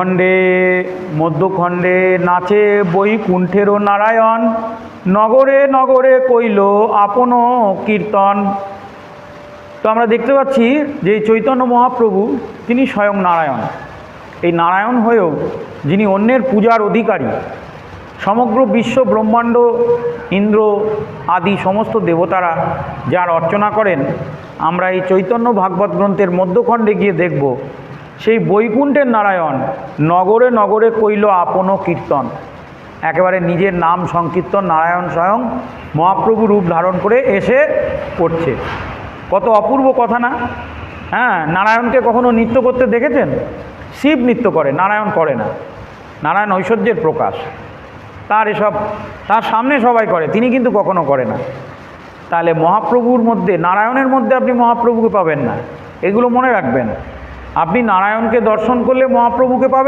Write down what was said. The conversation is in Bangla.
খণ্ডে মধ্যখণ্ডে নাচে বৈকুণ্ঠেরও নারায়ণ, নগরে নগরে কইল আপন কীর্তন। তো আমরা দেখতে পাচ্ছি যে চৈতন্য মহাপ্রভু তিনি স্বয়ং নারায়ণ। এই নারায়ণ হয়েও যিনি অন্যের পূজার অধিকারী, সমগ্র বিশ্ব ব্রহ্মাণ্ড ইন্দ্র আদি সমস্ত দেবতারা যার অর্চনা করেন, আমরা এই চৈতন্য ভাগবত গ্রন্থের মধ্যখণ্ডে গিয়ে দেখব সেই বৈকুণ্ঠের নারায়ণ নগরে নগরে কইল আপন কীর্তন। একেবারে নিজের নাম সংকীর্তন নারায়ণ স্বয়ং মহাপ্রভু রূপ ধারণ করে এসে করছে। কত অপূর্ব কথা না? হ্যাঁ, নারায়ণকে কখনো নৃত্য করতে দেখেছেন? শিব নৃত্য করে, নারায়ণ করে না। নারায়ণ ঐশ্বর্যের প্রকাশ, তার সামনে সবাই করে, তিনি কিন্তু কখনো করে না। তাহলে মহাপ্রভুর মধ্যে, নারায়ণের মধ্যে আপনি মহাপ্রভুকে পাবেন না, এগুলো মনে রাখবেন। আপনি নারায়ণকে দর্শন করলে মহাপ্রভুকে পাবেন।